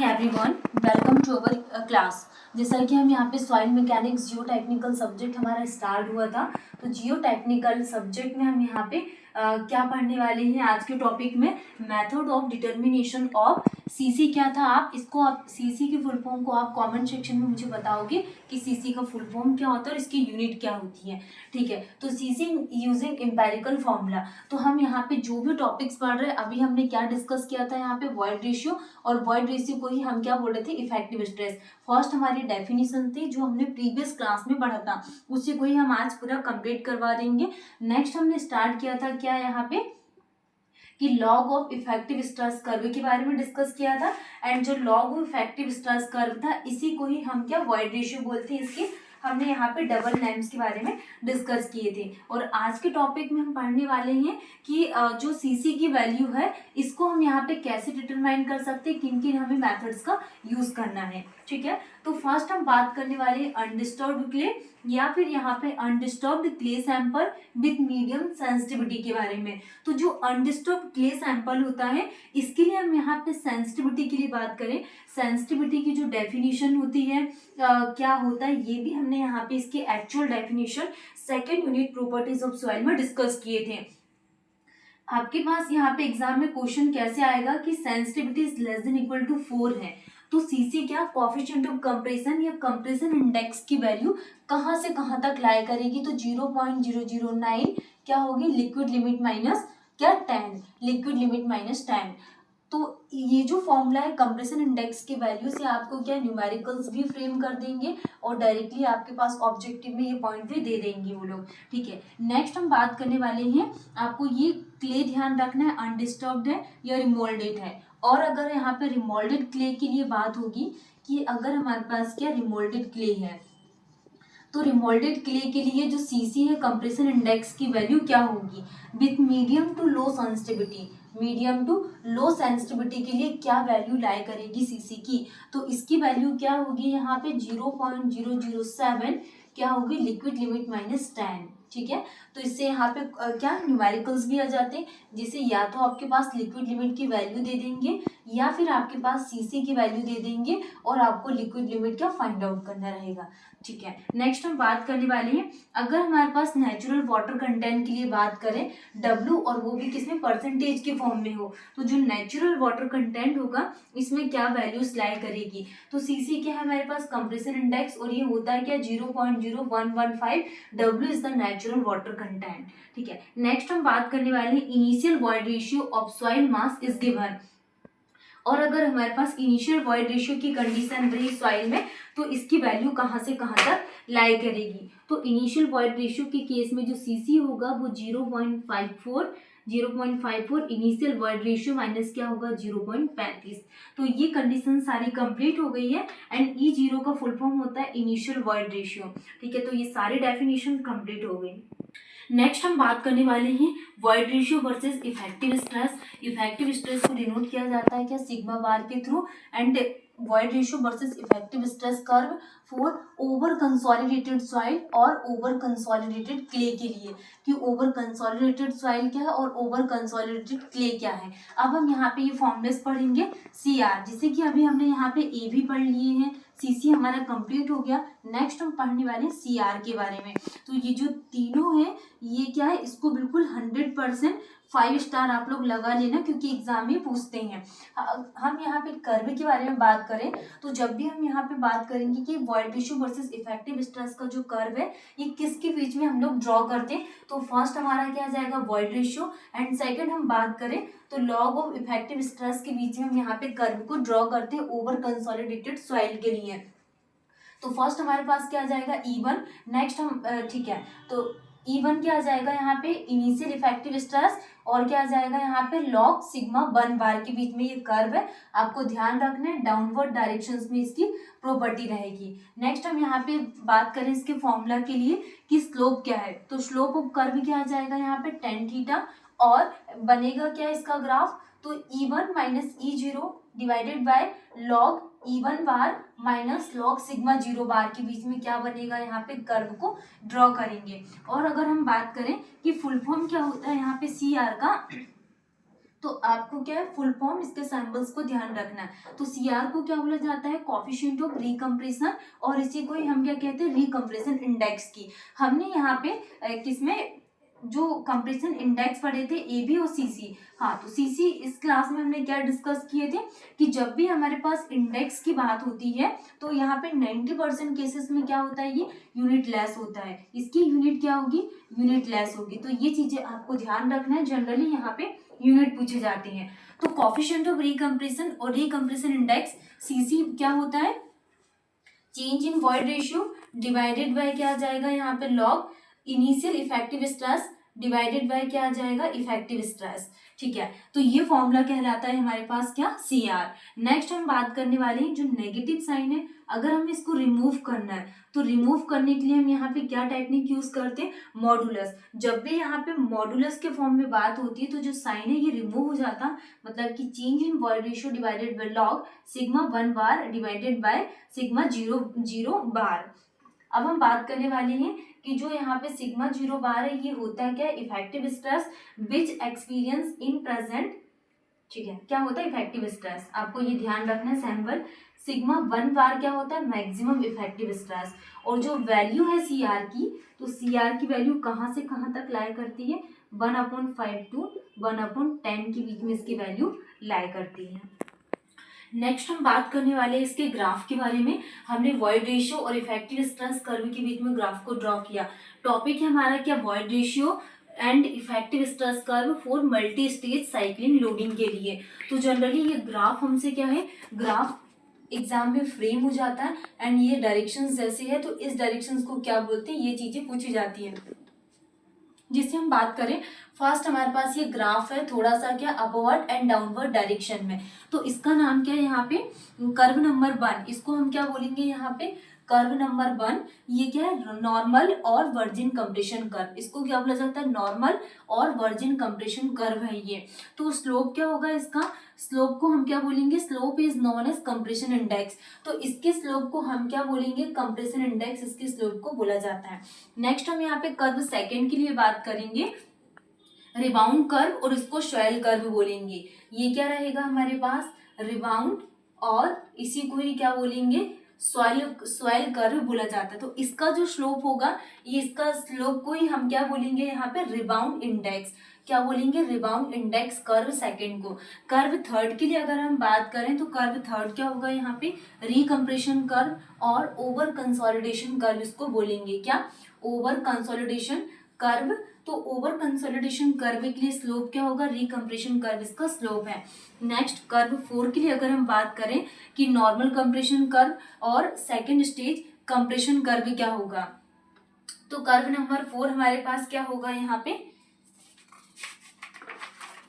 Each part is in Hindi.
Morning everyone, welcome to our class. जैसा कि हम यहाँ पे soil mechanics geo technical subject हमारा स्टार्ट हुआ था, तो जियो टेक्निकल सब्जेक्ट में हम यहाँ पे क्या पढ़ने वाले हैं आज के टॉपिक में, method of determination of CC. क्या था आप सीसी की फुल फॉर्म को आप कमेंट सेक्शन में मुझे बताओगे कि सीसी का फुल फॉर्म क्या होता है और इसकी यूनिट क्या होती है। ठीक है, तो सीसी यूजिंग एम्पिरिकल फॉर्मूला। तो हम यहाँ पे जो भी टॉपिक्स पढ़ रहे हैं, अभी हमने क्या डिस्कस किया था यहाँ पे वॉइड रेशियो, और वॉइड रेशियो को ही हम क्या बोल रहे थे, इफेक्टिव स्ट्रेस। फर्स्ट हमारी डेफिनेशन थी जो हमने प्रीवियस क्लास में पढ़ा था, उसी को ही हम आज पूरा कंप्लीट करवा देंगे। नेक्स्ट हमने स्टार्ट किया था क्या यहाँ पे कि log of effective stress curve के बारे में डिस्कस किया था, एंड जो log of effective stress curve था इसी को ही हम क्या वॉइड रेशियो बोलते हैं। इसके हमने यहाँ पे डबल नेम्स के बारे में डिस्कस किए थे, और आज के टॉपिक में हम पढ़ने वाले हैं कि जो सीसी की वैल्यू है इसको हम यहाँ पे कैसे डिटरमाइन कर सकते हैं, किन किन हमें मेथड्स का यूज करना है। ठीक है, तो फर्स्ट हम बात करने वाले हैं अनडिस्टर्ब्ड क्ले या फिर यहाँ पे undisturbed clay sample with medium sensitivity के बारे में। तो जो अनडिस्टर्ब्ड क्ले सैंपल होता है इसके लिए हम यहाँ पे सेंसिटिविटी के लिए बात करें, सेंसिटिविटी की जो डेफिनेशन होती है क्या होता है, ये भी हमने यहाँ पे इसके actual definition second unit properties of soil में डिस्कस किए थे। आपके पास यहाँ पे एग्जाम में क्वेश्चन कैसे आएगा कि sensitivity is less than equal to 4 है, तो सीसी क्या कोएफिशिएंट ऑफ कंप्रेशन या कंप्रेशन इंडेक्स की वैल्यू कहाँ से कहाँ तक लाई करेगी, तो 0.009 क्या होगी, लिक्विड लिमिट माइनस क्या 10, लिक्विड लिमिट माइनस 10। तो ये जो फॉर्मूला है कंप्रेशन इंडेक्स की वैल्यू से आपको क्या न्यूमेरिकल्स भी फ्रेम कर देंगे और डायरेक्टली आपके पास ऑब्जेक्टिव में ये पॉइंट भी दे देंगे वो लोग। ठीक है, नेक्स्ट हम बात करने वाले हैं, आपको ये क्ले ध्यान रखना है अनडिस्टर्ब्ड है या रिमोल्डेड है। और अगर यहाँ पे रिमोल्डेड क्ले के लिए बात होगी कि अगर हमारे पास क्या रिमोल्डेड क्ले है, तो रिमोल्डेड क्ले के लिए जो सीसी है कंप्रेशन इंडेक्स की वैल्यू क्या होगी, with medium to low sensitivity, medium to low sensitivity के लिए क्या वैल्यू लाई करेगी सीसी की, तो इसकी वैल्यू क्या होगी यहाँ पे 0.007 क्या होगी, लिक्विड लिमिट माइनस 10। ठीक है, तो इससे यहाँ पे क्या न्यूमेरिकल्स भी आ जाते हैं, जिसे या तो आपके पास लिक्विड लिमिट की वैल्यू दे देंगे या फिर आपके पास सीसी की वैल्यू दे देंगे और आपको लिक्विड लिमिट क्या फाइंड आउट करना रहेगा। ठीक है, नेक्स्ट हम बात करने वाले हैं, अगर हमारे पास नेचुरल वाटर कंटेंट के लिए बात करें W, और वो भी किसमें परसेंटेज के फॉर्म में हो, तो जो नेचुरल वाटर कंटेंट होगा इसमें क्या वैल्यूज लाई करेगी, तो सीसी क्या है हमारे पास कंप्रेशन इंडेक्स, और ये होता है क्या 0.0115, W is the natural water content. ठीक है, नेक्स्ट हम बात करने वाले हैं initial void ratio of soil mass is given, और अगर हमारे पास इनिशियल वॉइड रेशियो की कंडीशन रही सॉइल में तो इसकी वैल्यू कहाँ से कहाँ तक लाई करेगी, तो इनिशियल वॉइड रेशियो के केस में जो सीसी होगा वो 0.54 इनिशियल वॉइड रेशियो माइनस क्या होगा 0.35। तो ये कंडीशन सारी कंप्लीट हो गई है, एंड E0 का फुल फॉर्म होता है इनिशियल वॉइड रेशियो। ठीक है, तो ये सारी डेफिनेशन कंप्लीट हो गई। नेक्स्ट हम बात करने वाले हैं void ratio versus effective stress. Effective stress को डिनोट किया जाता है क्या सिग्मा बार के through, and void ratio versus effective stress curve for over consolidated soil और ओवर कंसोलिडेटेड क्ले के लिए, कि ओवर कंसोलिडेटेड सॉइल क्या है और ओवर कंसोलिडेटेड क्ले क्या है। अब हम यहाँ पे ये फॉर्मूलेस पढ़ेंगे CR, जिसे कि अभी हमने यहाँ पे A भी पढ़ लिए हैं, CC हमारा कंप्लीट हो गया। नेक्स्ट हम पढ़ने वाले हैं CR के बारे में। तो ये जो तीनों है ये क्या है, इसको बिल्कुल 100% 5 स्टार आप लोग लगा लेना, क्योंकि एग्जाम में पूछते हैं। हम यहाँ पे कर्व के बारे में बात करें तो जब भी हम यहाँ पे बात करेंगे कि void ratio versus effective stress का जो कर्व है ये किसके बीच में हम लोग ड्रॉ करते हैं, तो फर्स्ट हमारा क्या आ जाएगा वॉइड रेशियो, एंड सेकंड हम बात करें तो लॉग ऑफ इफेक्टिव स्ट्रेस के बीच में हम यहाँ पे कर्व को ड्रॉ करते हैं ओवर कंसोलिडेटेड सॉइल के लिए। तो फर्स्ट हमारे पास क्या आ जाएगा E1, नेक्स्ट हम ठीक है, तो E1 क्या आ जाएगा यहाँ पे इनिशियल इफेक्टिव स्ट्रेस, और क्या आ जाएगा यहाँ पे लॉग सिग्मा 1 बार के बीच में ये कर्व है, आपको ध्यान रखना है डाउनवर्ड डायरेक्शंस में इसकी प्रॉपर्टी रहेगी। नेक्स्ट हम यहाँ पे बात करें इसके फॉर्मूला के लिए कि स्लोप क्या है, तो स्लोप ऑफ कर्व क्या आ जाएगा यहाँ पे tan थीटा, और बनेगा क्या इसका ग्राफ, तो E1 minus E0 divided by log E1 bar minus log sigma 0 बार के बीच में क्या बनेगा, यहाँ पे कर्व को ड्रॉ करेंगे। और अगर हम बात करें कि फुल फॉर्म क्या होता है यहाँ पे CR का, तो आपको क्या है, फुल फॉर्म इसके सिंबल्स को ध्यान रखना है। तो सीआर को क्या बोला जाता है, कोएफिशिएंट ऑफ रिकम्प्रेशन, और इसी को ही हम क्या कहते हैं, रिकम्प्रेशन इंडेक्स की। हमने यहाँ पे किसमें जो कंप्रेशन इंडेक्स पढ़े थे, ए बी और सी सी। हाँ, तो सी सी इस क्लास में हमने क्या डिस्कस किए थे कि जब भी हमारे पास इंडेक्स की बात होती है तो यहाँ पे 90% केसेस में क्या होता है, ये यूनिट लेस होता है। इसकी यूनिट क्या होगी, यूनिट लेस होगी। तो ये चीजें आपको ध्यान रखना है, जनरली यहाँ पे यूनिट पूछे जाते हैं। तो कोएफिशिएंट ऑफ रिकम्प्रेशन और रिकम्प्रेशन इंडेक्स सीसी क्या होता है, change in void ratio divided bye क्या आ जाएगा यहाँ पे, log initial effective stress divided bye क्या आ जाएगा, इफेक्टिव स्ट्रेस। ठीक है, तो ये फॉर्मूला कहलाता है हमारे पास क्या, सी आर। नेक्स्ट हम बात करने वाले हैं जो नेगेटिव साइन है, अगर हमें इसको रिमूव करना है तो रिमूव करने के लिए हम यहाँ पे क्या टेक्निक यूज करते हैं, मॉडुलस। जब भी यहाँ पे मॉडुलस के फॉर्म में बात होती है तो जो साइन है ये रिमूव हो जाता, मतलब कि change in void ratio divided by log sigma 1 bar divided by sigma 0 बार। अब हम बात करने वाले हैं कि जो यहाँ पे सिग्मा 0 बार है ये होता है क्या, effective stress which experience in present. ठीक है, क्या होता है इफेक्टिव स्ट्रेस, आपको ये ध्यान रखना है सैम्पल। सिग्मा 1 बार क्या होता है, मैक्सिमम इफेक्टिव स्ट्रेस। और जो वैल्यू है सी आर की, तो सी आर की वैल्यू कहाँ से कहाँ तक लाई करती है, 1/5 to 1/10 के बीच में इसकी वैल्यू लाई करती है। नेक्स्ट हम बात करने वाले हैं इसके ग्राफ के बारे में। हमने वॉइड रेशियो और इफेक्टिव स्ट्रेस कर्व के बीच में ग्राफ को ड्रॉ किया। टॉपिक है हमारा क्या, void ratio and effective stress curve for multi stage cycling loading के लिए। तो जनरली ये ग्राफ हमसे क्या है, ग्राफ एग्जाम में फ्रेम हो जाता है एंड ये डायरेक्शंस जैसे है, तो इस डायरेक्शंस को क्या बोलते हैं, ये चीजें पूछी जाती है। जिससे हम बात करें, फर्स्ट हमारे पास ये ग्राफ है थोड़ा सा क्या अपवर्ड एंड डाउनवर्ड डायरेक्शन में, तो इसका नाम क्या है यहाँ पे, कर्व नंबर 1। इसको हम क्या बोलेंगे यहाँ पे, कर्व नंबर 1। ये क्या है, नॉर्मल और वर्जिन कंप्रेशन कर्व। इसको क्या बोला जाता है, नॉर्मल और वर्जिन कंप्रेशन कर्व है ये। तो स्लोप क्या होगा इसका, स्लोप को हम क्या बोलेंगे, slope is known as compression index. तो इसके स्लोप को हम क्या बोलेंगे, कंप्रेशन इंडेक्स इसके स्लोप को बोला जाता है। नेक्स्ट हम यहाँ पे कर्व सेकंड के लिए बात करेंगे, रिबाउंड कर्व, और इसको शॉयल कर्व बोलेंगे। ये क्या रहेगा हमारे पास, रिबाउंड, और इसी को ही क्या बोलेंगे, सॉइल कर्व बोला जाता है। तो इसका जो स्लोप होगा, ये इसका स्लोप को ही हम क्या बोलेंगे यहाँ पे, रिबाउंड इंडेक्स। क्या बोलेंगे, रिबाउंड इंडेक्स कर्व सेकंड को। कर्व थर्ड के लिए अगर हम बात करें तो कर्व थर्ड क्या होगा यहाँ पे, रिकम्प्रेशन कर्व और ओवर कंसोलिडेशन कर्व इसको बोलेंगे। क्या, ओवर कंसोलिडेशन कर्व। तो ओवर कंसोलिडेशन कर्व के लिए स्लोप क्या होगा, रिकम्प्रेशन कर्व इसका स्लोप है। नेक्स्ट कर्व 4 के लिए अगर हम बात करें कि नॉर्मल कंप्रेशन कर्व और सेकंड स्टेज कंप्रेशन कर्व क्या होगा, तो कर्व नंबर 4 हमारे पास क्या होगा यहाँ पे,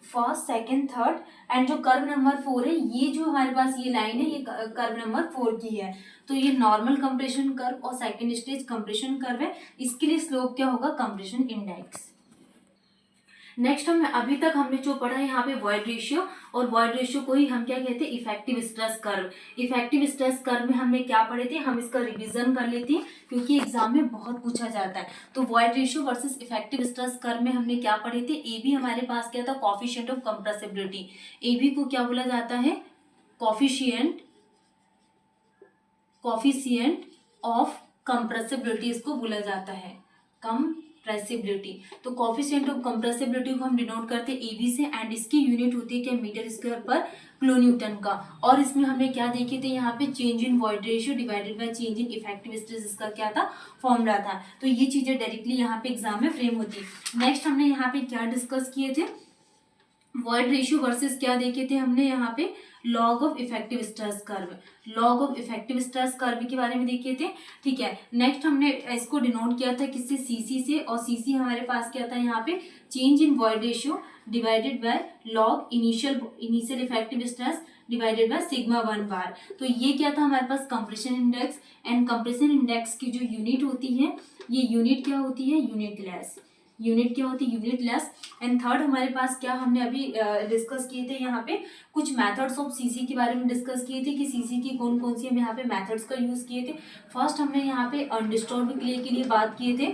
फर्स्ट सेकंड थर्ड, एंड जो कर्व नंबर 4 है, ये जो हमारे पास ये लाइन है, ये कर्व नंबर 4 की है। तो ये नॉर्मल कंप्रेशन कर्व और सेकंड स्टेज कंप्रेशन कर्व है। इसके लिए स्लोप क्या होगा, कंप्रेशन इंडेक्स। नेक्स्ट हम अभी तक हमने जो पढ़ा है यहाँ पे वॉइड रेशियो, और वॉइड रेशियो को ही हम क्या कहते हैं, effective stress curve. Effective stress curve में हमने क्या पढ़े थे, हम इसका रिवीजन कर लेते हैं क्योंकि एग्जाम में बहुत पूछा जाता है। तो void ratio versus effective stress curve में हमने क्या पढ़े थे, ए बी हमारे पास क्या था, coefficient of compressibility. A B को क्या बोला जाता है, कोएफिशिएंट ऑफ कंप्रेसिबिलिटी इसको बोला जाता है, कंप्रेसिबिलिटी। तो कोएफिशिएंट ऑफ कंप्रेसिबिलिटी को हम डिनोट करते हैं एबी से, एंड इसकी यूनिट होती है क्या, मीटर स्क्वायर पर किलो न्यूटन का। और इसमें हमने क्या देखे थे यहाँ पे, change in void ratio divided by change in effective stress, इसका क्या था, फॉर्मूला था। तो ये चीजें डायरेक्टली यहाँ पे एग्जाम में फ्रेम होती। नेक्स्ट हमने यहाँ पे क्या डिस्कस किए थे, वॉइड रेशियो वर्सेस क्या देखे थे हमने यहाँ पे, log of effective stress curve. Log of effective stress curve के बारे में देखे थे। ठीक है, नेक्स्ट हमने इसको डिनोट किया था किससे, सीसी से, और सीसी हमारे पास क्या था यहाँ पे, change in void ratio divided by log initial effective stress divided by sigma 1 bar. तो ये क्या था हमारे पास, compression index, and compression index की जो यूनिट होती है, ये यूनिट क्या होती है, यूनिट लेस। यूनिट क्या होती है, यूनिट लेस। एंड थर्ड हमारे पास क्या हमने अभी डिस्कस किए थे यहाँ पे, कुछ मेथड्स ऑफ सीसी के बारे में डिस्कस किए थे कि सीसी की कौन कौन सी हम यहाँ पे मेथड्स का यूज किए थे। फर्स्ट हमने यहाँ पे अनडिस्टर्ब्ड क्ले के लिए बात किए थे।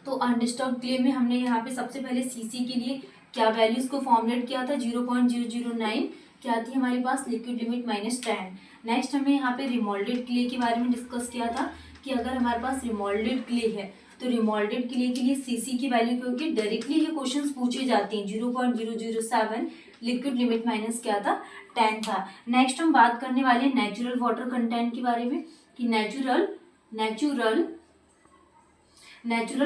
तो अनडिस्टर्ब्ड क्ले में हमने यहाँ पे सबसे पहले सीसी के लिए क्या वैल्यूज को फॉर्मुलेट किया था, 0.009 क्या थी हमारे पास, लिक्विड लिमिट -10। नेक्स्ट हमने यहाँ पे रिमोल्डेड क्ले के बारे में डिस्कस किया था कि अगर हमारे पास रिमोल्डेड क्ले है तो रिमोल्डेड क्ले के लिए सीसी की वैल्यू क्या होगी, डायरेक्टली ये क्वेश्चंस पूछे जाते हैं। 0.007 लिक्विड लिमिट माइनस क्या था, 10 था। नेक्स्ट हम बात करने वाले हैं नेचुरल वाटर कंटेंट के बारे में कि नेचुरल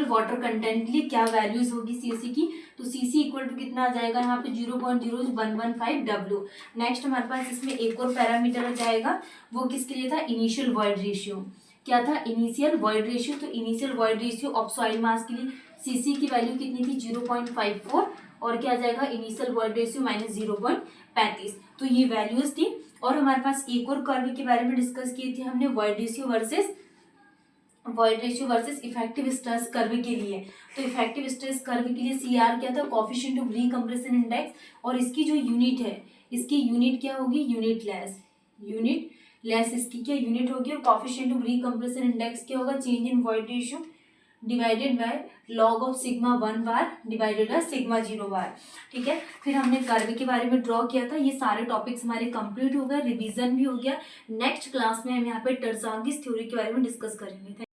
वाटर कंटेंट के लिए क्या वैल्यूज होगी सीसी की, तो सीसी इक्वल टू कितना आ जाएगा यहाँ पे 0.0115 डब्ल्यू। नेक्स्ट हमारे पास इसमें एक और पैरामीटर आ जाएगा, वो किसके लिए था, इनिशियल वॉइड रेशियो। क्या था, इनिशियल वॉइड रेशियो। तो initial void ratio of soil मास के लिए सीसी की वैल्यू कितनी थी, 0.54 और क्या आ जाएगा, इनिशियल वॉइड रेशियो -0.35। तो ये वैल्यूज थी। और हमारे पास एक और कर्व के बारे में डिस्कस किए थे हमने, void ratio versus effective stress curve के लिए। तो इफेक्टिव स्ट्रेस कर्व के लिए सीआर क्या था, कोएफिशिएंट ऑफ रीकम्प्रेशन इंडेक्स, और इसकी जो यूनिट है, इसकी यूनिट क्या होगी, यूनिट लेस इसकी क्या यूनिट होगी, और कोएफिशिएंट ऑफ रीकम्प्रेशन इंडेक्स क्या होगा, change in void ratio divided by log of sigma 1 bar divided by sigma 0 बार। ठीक है, फिर हमने कर्व के बारे में ड्रॉ किया था। ये सारे टॉपिक्स हमारे कंप्लीट हो गए, रिवीजन भी हो गया। नेक्स्ट क्लास में हम यहाँ पे टर्सागिस थ्योरी के बारे में डिस्कस करेंगे।